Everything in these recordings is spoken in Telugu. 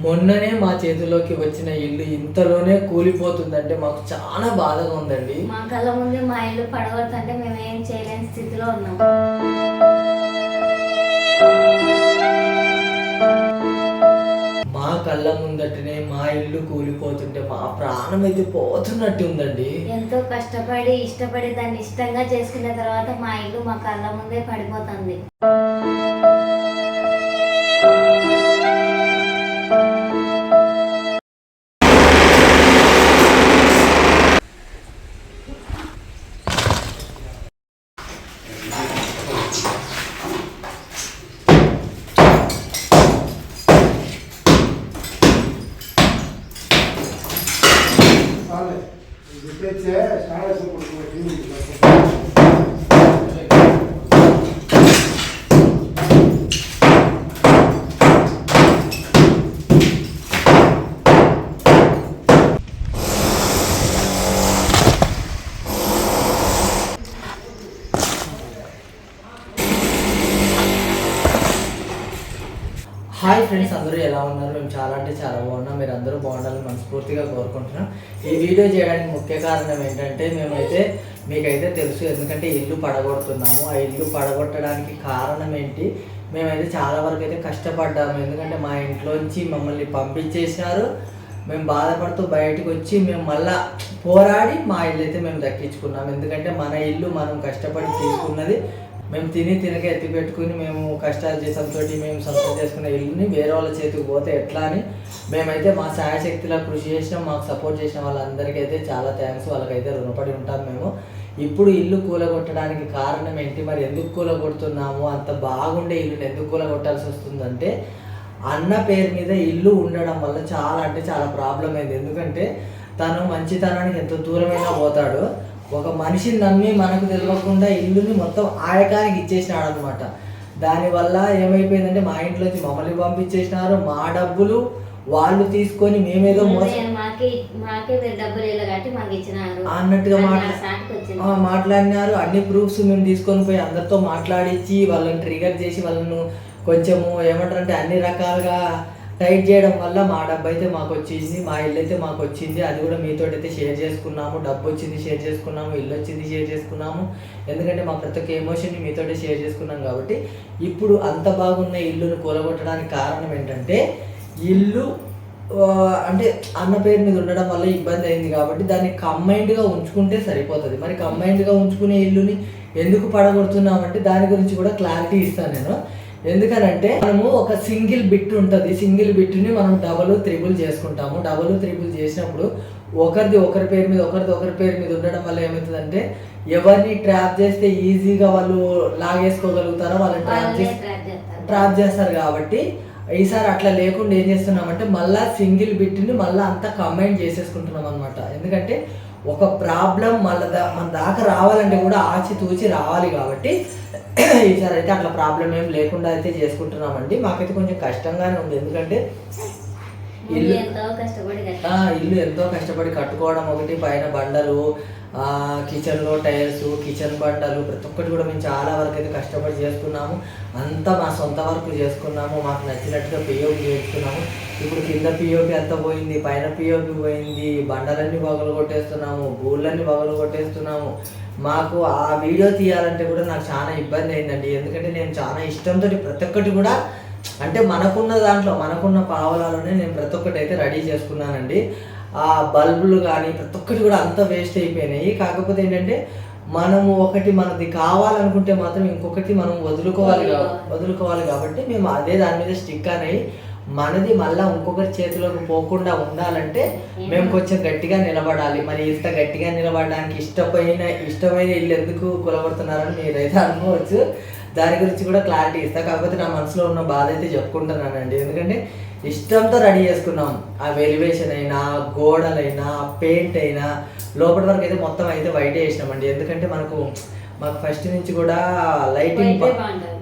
మొన్ననే మా చేతిలోకి వచ్చిన ఇల్లు ఇంతలోనే కూలిపోతుందంటే మాకు చాలా బాధగా ఉందండి. మా కళ్ళ ముందే మా ఇల్లు పడగొడుతుంటే మేము ఏం చేయలేని స్థితిలో ఉన్నాం. మా కళ్ళ ముందటనే మా ఇల్లు కూలిపోతుంటే మా ప్రాణం అయితే పోతున్నట్టు ఉందండి. ఎంతో కష్టపడి ఇష్టపడి దాన్ని ఇష్టంగా చేసుకున్న తర్వాత మా ఇల్లు మా కళ్ళ ముందే పడిపోతుంది. హాయ్ ఫ్రెండ్స్, అందరూ ఎలా ఉన్నారు? మేము చాలా అంటే చాలా బాగున్నాం. మీరు అందరూ బాగుండాలని మనస్ఫూర్తిగా కోరుకుంటున్నాం. ఈ వీడియో చేయడానికి ముఖ్య కారణం ఏంటంటే మీకైతే తెలుసు, ఎందుకంటే ఇల్లు పడగొడుతున్నాము. ఆ ఇల్లు పడగొట్టడానికి కారణం ఏంటి? మేమైతే చాలా వరకు అయితే కష్టపడ్డాము. ఎందుకంటే మా ఇంట్లోంచి మమ్మల్ని పంపించేసినారు. మేము బాధపడుతూ బయటకు వచ్చి మేము మళ్ళా పోరాడి మా ఇల్లు అయితే మేము దక్కించుకున్నాము. ఎందుకంటే మన ఇల్లు మనం కష్టపడి తీసుకున్నది. మేము తినక ఎత్తి పెట్టుకుని మేము కష్టాలు చేసంతో మేము సొంతం చేసుకున్న ఇల్లుని వేరే వాళ్ళ చేతికి పోతే ఎట్లా అని మేమైతే మా శాయశక్తిలో కృషి చేసినాం. మాకు సపోర్ట్ చేసిన వాళ్ళందరికీ అయితే చాలా థ్యాంక్స్, వాళ్ళకైతే రుణపడి ఉంటాం మేము. ఇప్పుడు ఇల్లు కూలగొట్టడానికి కారణం ఏంటి? మరి ఎందుకు కూలగొడుతున్నాము? అంత బాగుండే ఇల్లుని ఎందుకు కూలగొట్టాల్సి వస్తుందంటే అన్న పేరు మీద ఇల్లు ఉండడం వల్ల చాలా అంటే చాలా ప్రాబ్లం అయింది. ఎందుకంటే తను మంచితనానికి ఎంత దూరమైనా పోతాడు. ఒక మనిషిని నమ్మి మనకు తెలియకుండా ఇల్లుని మొత్తం ఆయకానికి ఇచ్చేసినాడు అనమాట. దానివల్ల ఏమైపోయిందంటే మా ఇంట్లోంచి మమ్మల్ని పంపించేసినారు. మా డబ్బులు వాళ్ళు తీసుకొని మేమేదో అన్నట్టుగా మాట్లాడినారు. అన్ని ప్రూఫ్స్ మేము తీసుకొని పోయి అందరితో మాట్లాడించి వాళ్ళని ట్రిగర్ చేసి వాళ్ళను కొంచెము ఏమంటారంటే అన్ని రకాలుగా టైట్ చేయడం వల్ల మా డబ్బు అయితే మాకు వచ్చింది, మా ఇల్లు అయితే మాకు వచ్చింది. అది కూడా మీతో అయితే షేర్ చేసుకున్నాము. డబ్బు వచ్చింది షేర్ చేసుకున్నాము, ఇల్లు వచ్చింది షేర్ చేసుకున్నాము. ఎందుకంటే మా ప్రతి ఒక్క ఎమోషన్ని మీతోటే షేర్ చేసుకున్నాం. కాబట్టి ఇప్పుడు అంత బాగున్న ఇల్లును కూలగొట్టడానికి కారణం ఏంటంటే ఇల్లు అంటే అన్న పేరు మీద ఉండడం వల్ల ఇబ్బంది అయింది. కాబట్టి దాన్ని కంబైన్డ్గా ఉంచుకుంటే సరిపోతుంది. మరి కంబైన్డ్గా ఉంచుకునే ఇల్లుని ఎందుకు పడగొడుతున్నామంటే దాని గురించి కూడా క్లారిటీ ఇస్తాను నేను. ఎందుకనంటే మనము ఒక సింగిల్ బిట్ ఉంటుంది. సింగిల్ బిట్ని మనం డబుల్ త్రిబుల్ చేసుకుంటాము. డబుల్ త్రిబుల్ చేసినప్పుడు ఒకరి పేరు మీద ఒకరి పేరు మీద ఉండడం వల్ల ఏమవుతుందంటే ఎవరిని ట్రాప్ చేస్తే ఈజీగా వాళ్ళు లాగేసుకోగలుగుతారో వాళ్ళని ట్రాప్ చేస్తారు. కాబట్టి ఈసారి అట్లా లేకుండా ఏం చేస్తున్నామంటే మళ్ళీ సింగిల్ బిట్ని మళ్ళీ అంతా కంబైన్ చేసేసుకుంటున్నాం అనమాట. ఎందుకంటే ఒక ప్రాబ్లం మన దాకా రావాలంటే కూడా ఆచితూచి రావాలి. కాబట్టి ఈసారి అయితే అట్లా ప్రాబ్లం ఏం లేకుండా అయితే చేసుకుంటున్నామండి. మాకైతే కొంచెం కష్టంగానే ఉంది. ఎందుకంటే ఇల్లు ఎంతో కష్టపడి కట్టుకోవడం ఒకటి, పైన బండలు, కిచెన్లో టైల్స్, కిచెన్ బండలు, ప్రతి ఒక్కటి కూడా మేము చాలా వరకు అయితే కష్టపడి చేసుకున్నాము. అంతా మా సొంత వరకు చేసుకున్నాము. మాకు నచ్చినట్టుగా పిఓపి చేసుకున్నాము. ఇప్పుడు కింద పిఓపి అంతా పోయింది, పైన పిఓపి పోయింది, బండలన్నీ పగలు కొట్టేస్తున్నాము, గూళ్ళన్నీ పగలు కొట్టేస్తున్నాము. మాకు ఆ వీడియో తీయాలంటే కూడా నాకు చాలా ఇబ్బంది అయిందండి. ఎందుకంటే నేను చాలా ఇష్టంతో ప్రతి ఒక్కటి కూడా అంటే మనకున్న దాంట్లో మనకున్న పావలాలోనే నేను ప్రతి ఒక్కటి అయితే రెడీ చేసుకున్నానండి. ఆ బల్బులు కానీ ప్రతి ఒక్కటి కూడా అంత వేస్ట్ అయిపోయినాయి. కాకపోతే ఏంటంటే మనము ఒకటి మనది కావాలనుకుంటే మాత్రం ఇంకొకటి మనం వదులుకోవాలి కాబట్టి మేము అదే దాని మీద స్టిక్ అనేవి మనది మళ్ళీ ఇంకొకరి చేతిలోకి పోకుండా ఉండాలంటే మేము కొంచెం గట్టిగా నిలబడాలి. మరి ఇంత గట్టిగా నిలబడడానికి ఇష్టమైన ఇల్లు ఎందుకు కూలగొడుతున్నారని మీరైతే అనుకోవచ్చు. దాని గురించి కూడా క్లారిటీ ఇస్తా. కాకపోతే నా మనసులో ఉన్న బాధ అయితే చెప్పుకుంటున్నానండి. ఎందుకంటే ఇష్టంతో రెడీ చేసుకున్నాం. ఆ వెలివేషన్ అయినా, గోడలైనా, పెయింట్ అయినా, లోపల వరకు అయితే మొత్తం అయితే వైట్ వేసినామండి. ఎందుకంటే మాకు ఫస్ట్ నుంచి కూడా లైటింగ్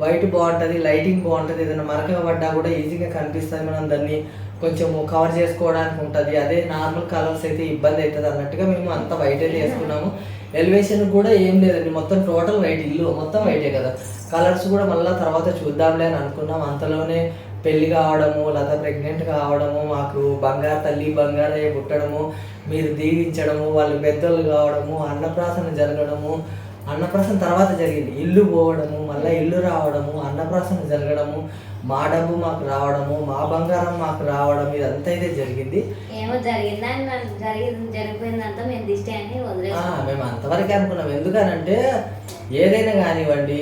వైట్ బాగుంటుంది, లైటింగ్ బాగుంటుంది. ఏదైనా మరక పడ్డా కూడా ఈజీగా కనిపిస్తుంది, మనం దాన్ని కొంచెం కవర్ చేసుకోవడానికి ఉంటుంది. అదే నార్మల్ కలర్స్ అయితే ఇబ్బంది అవుతుంది అన్నట్టుగా మేము అంత వైట్ అయితే వేసుకున్నాము. ఎలివేషన్ కూడా ఏం లేదండి, మొత్తం టోటల్ వైట్, ఇల్లు మొత్తం వైటే కదా. కలర్స్ కూడా మళ్ళీ తర్వాత చూద్దాంలే అని అనుకున్నాం. అంతలోనే పెళ్లి కావడము, లత ప్రెగ్నెంట్ కావడము, మాకు బంగారు తల్లి బంగారయ్య పుట్టడము, మీరు దీవించడము, వాళ్ళు పెద్దోళ్ళు కావడము, అన్నప్రాసన జరగడము, అన్నప్రాసన తర్వాత జరిగింది ఇల్లు పోవడము, మళ్ళీ ఇల్లు రావడము, అన్నప్రాసన జరగడము, మా డబ్బు మాకు రావడము, మా బంగారం మాకు రావడం, ఇదంతా అయితే జరిగింది. ఏమో జరిగిపోయిందంతా మేము దిష్టి అని మేము అంతవరకే అనుకున్నాం. ఎందుకనంటే ఏదైనా కానివ్వండి,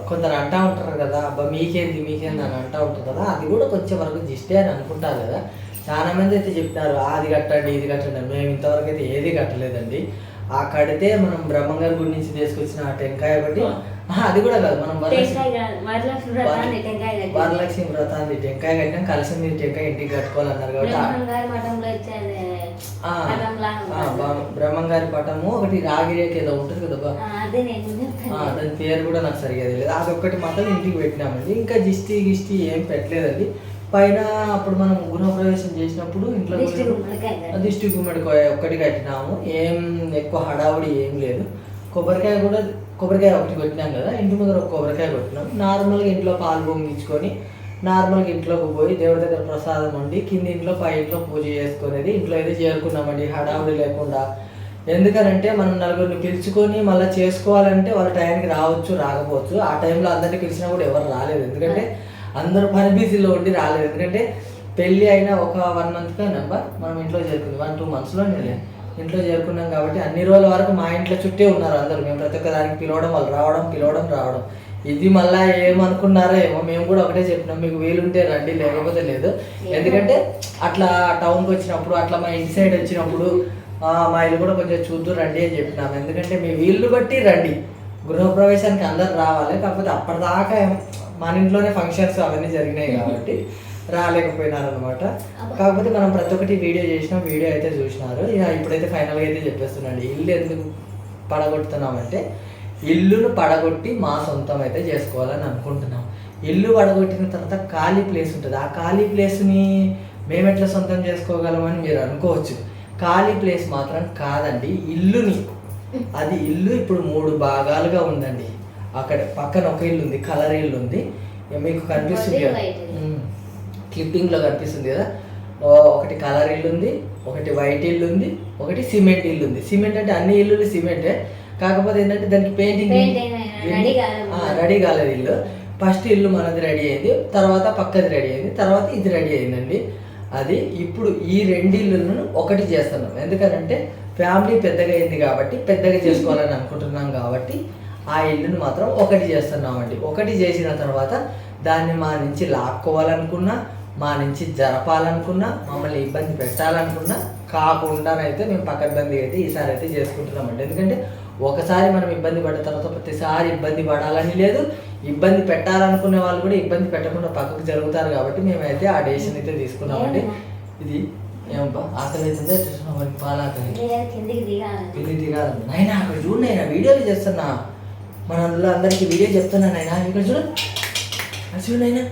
కొందరు అంటా ఉంటారు కదా, అబ్బా మీకేంది అని అంటా ఉంటారు కదా, అది కూడా కొంచెం వరకు దిష్టి అని అనుకుంటారు కదా. చాలా మంది అయితే చెప్పినారు అది కట్టండి ఇది కట్టండి. మేము ఇంతవరకు అయితే ఏది కట్టలేదండి. ఆ కడితే మనం బ్రహ్మంగారి గుడి నుంచి తీసుకొచ్చిన ఆ టెంకాయ బట్టి అది కూడా కాదు, మనం వరలక్ష్మి వ్రతాన్ని టెంకాయ కట్టినాం. కలిసి మీరు టెంకాయ ఇంటికి కట్టుకోవాలన్నారు కాబట్టి బ్రహ్మంగారి పటము ఒకటి రాగి రేఖ ఏదో ఉంటుంది కదా, దాని పేరు కూడా నాకు సరిగా తెలియదు. అదొక్కటి మాత్రం ఇంటికి పెట్టినామండి. ఇంకా గిష్టి ఏం పెట్టలేదండి. పైన అప్పుడు మనం గృహప్రవేశం చేసినప్పుడు ఇంట్లో దిష్టి గుమ్మడికాయ ఒక్కటి కట్టినాము. ఏం ఎక్కువ హడావుడి ఏం లేదు. కొబ్బరికాయ ఒకటి కొట్టినాం కదా, ఇంటి ముందర ఒక కొబ్బరికాయ కొట్టినాం. నార్మల్గా ఇంట్లో పాలు పొంగించుకొని నార్మల్గా ఇంట్లోకి పోయి దేవుడి దగ్గర ప్రసాదం వండి కింద ఇంట్లో పై ఇంట్లో పూజ చేసుకునేది ఇంట్లో అయితే చేరుకున్నామండి, హడావుడి లేకుండా. ఎందుకనంటే మనం నలుగురిని పిలుచుకొని మళ్ళీ చేసుకోవాలంటే వాళ్ళ టైంకి రావచ్చు రాకపోవచ్చు. ఆ టైంలో అందరినీ పిలిచినా కూడా ఎవరు రాలేదు, ఎందుకంటే అందరూ పని బిజీలో ఉండి రాలేదు. ఎందుకంటే పెళ్ళి అయినా ఒక 1 month మనం ఇంట్లో చేరుకుంది, 1-2 monthsలో ఇంట్లో చేరుకున్నాం. కాబట్టి అన్ని రోజుల వరకు మా ఇంట్లో చుట్టే ఉన్నారు అందరూ. మేము ప్రతి ఒక్క దానికి పిలవడం, వాళ్ళు రావడం. ఇది మళ్ళీ ఏమనుకున్నారో ఏమో, మేము కూడా ఒకటే చెప్పినాం, మీకు వీలుంటే రండి లేకపోతే లేదు. ఎందుకంటే అట్లా టౌన్కి వచ్చినప్పుడు, అట్లా మా ఇంటి సైడ్ వచ్చినప్పుడు మా ఇల్లు కూడా కొంచెం చూద్దు రండి అని చెప్పినాము. ఎందుకంటే మీ వీళ్ళు బట్టి రండి, గృహప్రవేశానికి అందరు రావాలి. కాకపోతే అప్పటిదాకా మన ఇంట్లోనే ఫంక్షన్స్ అవన్నీ జరిగినాయి కాబట్టి రాలేకపోయినారు అనమాట. కాకపోతే మనం ప్రతి ఒక్కటి వీడియో చేసినాం, వీడియో అయితే చూసినారు. ఇక ఇప్పుడైతే ఫైనల్గా అయితే చెప్పేస్తున్నాండి. ఇల్లు ఎందుకు పడగొడుతున్నామంటే ఇల్లును పడగొట్టి మా సొంతం అయితే చేసుకోవాలని అనుకుంటున్నాం. ఇల్లు పడగొట్టిన తర్వాత ఖాళీ ప్లేస్ ఉంటుంది. ఆ ఖాళీ ప్లేస్ని మేము ఎట్లా సొంతం చేసుకోగలమని మీరు అనుకోవచ్చు. ఖాళీ ప్లేస్ మాత్రం కాదండి, ఇల్లుని అది ఇల్లు ఇప్పుడు 3 భాగాలుగా ఉందండి. అక్కడ పక్కన ఒక ఇల్లు ఉంది, కలర్ ఇల్లు ఉంది, మీకు కనిపిస్తుంది కదా, క్లిప్పింగ్లో కనిపిస్తుంది కదా. ఒకటి కలర్ ఇల్లు ఉంది, ఒకటి వైట్ ఇల్లు ఉంది, ఒకటి సిమెంట్ ఇల్లు ఉంది. సిమెంట్ అంటే అన్ని ఇల్లులు సిమెంటే, కాకపోతే ఏంటంటే దానికి పెయింటింగ్ రెడీ కాలేదు. ఇల్లు ఫస్ట్ ఇల్లు మనది రెడీ అయింది, తర్వాత పక్కది రెడీ అయింది, తర్వాత ఇది రెడీ అయిందండి. అది ఇప్పుడు ఈ 2 ఇల్లులను ఒకటి చేస్తున్నాం. ఎందుకంటే ఫ్యామిలీ పెద్దగా అయింది కాబట్టి పెద్దగా చేసుకోవాలని అనుకుంటున్నాం కాబట్టి ఆ ఇల్లును మాత్రం ఒకటి చేస్తున్నామండి. ఒకటి చేసిన తర్వాత దాన్ని మా నుంచి లాక్కోవాలనుకున్నా, మా నుంచి జరపాలనుకున్నా, మమ్మల్ని ఇబ్బంది పెట్టాలనుకున్నా కాకుండానైతే మేము పక్కబందీ అయితే ఈసారి అయితే చేసుకుంటున్నామండి. ఎందుకంటే ఒకసారి మనం ఇబ్బంది పడిన తర్వాత ప్రతిసారి ఇబ్బంది పడాలని లేదు, ఇబ్బంది పెట్టాలనుకునే వాళ్ళు కూడా ఇబ్బంది పెట్టకుండా పక్కకు జరుగుతారు. కాబట్టి మేమైతే ఆ డెసిషన్ అయితే తీసుకున్నామండి. ఇది ఏమబ్బా ఆకలి అవుతుందా, పాలాకలి కిందికి దిగాలండి. నైనా అక్కడ చూడండి, అయినా వీడియోలు చేస్తున్నా, మన అందులో అందరికీ వీడియో చెప్తున్నాను. అయినా ఇక్కడ చూడైనా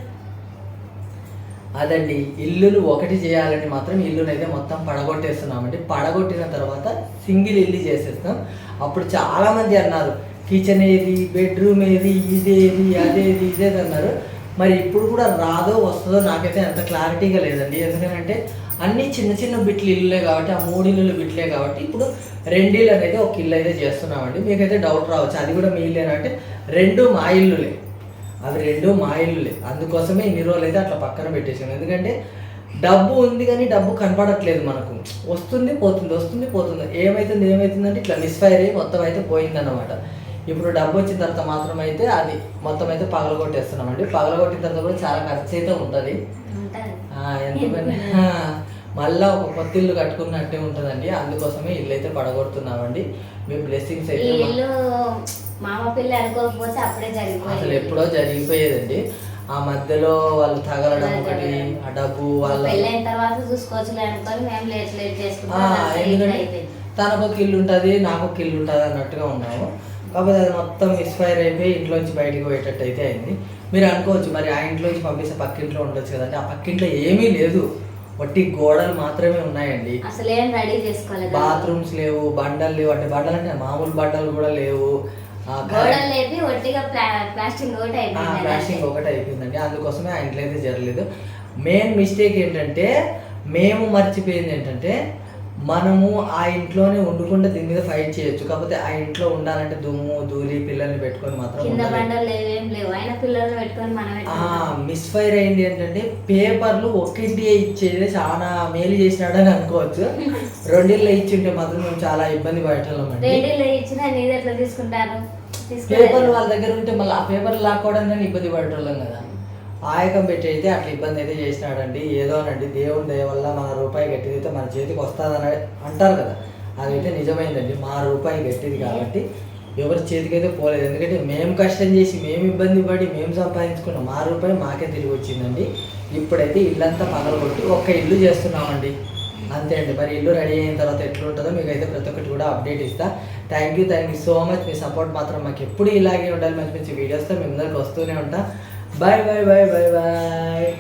అదండి, ఇల్లులు ఒకటి చేయాలని మాత్రం ఇల్లునైతే మొత్తం పడగొట్టేస్తున్నామండి. పడగొట్టిన తర్వాత సింగిల్ ఇల్లు చేసేస్తాం. అప్పుడు చాలామంది అన్నారు కిచెన్ ఏది, బెడ్రూమ్ ఏది, ఇదేది అదేది ఇదేది అన్నారు. మరి ఇప్పుడు కూడా రాదో వస్తుందో నాకైతే అంత క్లారిటీగా లేదండి. ఎందుకంటే అన్నీ చిన్న చిన్న బిట్లు ఇల్లులే కాబట్టి, ఆ 3 ఇల్లులు బిట్లే కాబట్టి ఇప్పుడు 2 ఇల్లు అనేది ఒక ఇల్లు అయితే చేస్తున్నామండి. మీకైతే డౌట్ రావచ్చు అది కూడా మీ ఇల్లేనా అంటే 2 మా ఇల్లులే, అవి 2 మా ఇల్లులే. అందుకోసమే ఇన్ని రోజులు అయితే అట్లా పక్కన పెట్టేసాను. ఎందుకంటే డబ్బు ఉంది కానీ డబ్బు కనపడట్లేదు మనకు, వస్తుంది పోతుంది. ఏమవుతుందంటే ఇట్లా మిస్ఫైర్ అయ్యి మొత్తం అయితే పోయిందన్నమాట. ఇప్పుడు డబ్బు వచ్చిన తర్వాత మాత్రం అయితే అది మొత్తం అయితే పగలగొట్టేస్తున్నామండి. పగలగొట్టిన తర్వాత కూడా చాలా ఖర్చు అయితే ఉంటుంది. ఎందుకంటే మళ్ళీ ఒక కొత్త ఇల్లు కట్టుకున్నట్టే ఉంటుందండి. అందుకోసమే ఇల్లు అయితే పడగొడుతున్నామండి. మీ బ్లెస్సింగ్స్ అయితే అసలు ఎప్పుడో జరిగిపోయేదండి. ఆ మధ్యలో వాళ్ళు తగలడం ఒకటి, ఆ డబ్బు వాళ్ళ ఎందుకంటే తనకు ఒక ఇల్లు ఉంటుంది, నాకు ఒక ఇల్లు ఉంటుంది అన్నట్టుగా ఉన్నాము. కాకపోతే అది మొత్తం మిస్ఫైర్ అయిపోయి ఇంట్లోంచి బయటకు పోయేటట్టు అయితే అయింది. మీరు అనుకోవచ్చు మరి ఆ ఇంట్లోంచి పంపిస్తే పక్కింట్లో ఉండొచ్చు కదండి. ఆ పక్కింట్లో ఏమీ లేదు, వట్టి గోడలు మాత్రమే ఉన్నాయండి. అసలు ఏం రెడీ చేసుకోవాలి, బాత్రూమ్స్ లేవు, బండలు లేవు. అంటే బండలు అంటే మామూలు బండలు కూడా లేవు. గోడలు లేపి ఒట్టిగా ప్లాస్టింగ్ ఒకటి అయిపోయింది. ప్లాస్టింగ్ ఒకటి అయిపోయిందండి, అందుకోసమే ఆ ఇంట్లో అయితే జరగలేదు. మెయిన్ మిస్టేక్ ఏంటంటే మేము మర్చిపోయింది ఏంటంటే మనము ఆ ఇంట్లోనే వండుకుంటే దీని మీద ఫైట్ చేయొచ్చు, కాకపోతే ఆ ఇంట్లో ఉండాలంటే దుమ్ము ధూళి పిల్లల్ని పెట్టుకొని మాత్రం కింద బండలు లేవేం లేవు, అయినా పిల్లల్ని పెట్టుకొని మనం మిస్ ఫైర్ అయింది ఏంటంటే పేపర్లు ఒక్కింటి ఇచ్చేది చాలా మేలు చేసినాడని అనుకోవచ్చు. రెండిళ్ళు ఇచ్చింటే మాత్రం మేము చాలా ఇబ్బంది పడేటోళ్ళమండి. రెండిళ్ళు ఇచ్చినా నీది ఎట్లా తీసుకుంటారు? పేపర్లు వాళ్ళ దగ్గర ఉంటే మళ్ళీ ఆ పేపర్లు లాక్కోవడానికి ఇబ్బంది పడేటోళ్ళం కదా. ఆయకం పెట్టి అయితే అట్లా ఇబ్బంది అయితే చేసినాడండి. ఏదోనండి దేవుని దయ వల్ల మన రూపాయి గట్టిది అయితే మన చేతికి వస్తుందని అంటారు కదా, అదైతే నిజమైందండి. మా రూపాయి గట్టిది కాబట్టి ఎవరి చేతికి అయితే పోలేదు, ఎందుకంటే మేము కష్టం చేసి మేము ఇబ్బంది పడి మేము సంపాదించుకున్న మా రూపాయి మాకే తిరిగి వచ్చిందండి. ఇప్పుడైతే ఇల్లంతా పగలగొట్టి ఒక్క ఇల్లు చేస్తున్నామండి, అంతే అండి. మరి ఇల్లు రెడీ అయిన తర్వాత ఎట్లుంటుందో మీకు అయితే ప్రతి ఒక్కటి కూడా అప్డేట్ ఇస్తా. Thank you so much. Me support మాత్రం మాకు ఎప్పుడు ఇలాగే ఉండాలి, మంచి మంచి వీడియోస్తో మీ ముందరికి వస్తూనే ఉంటా. Bye bye bye bye bye.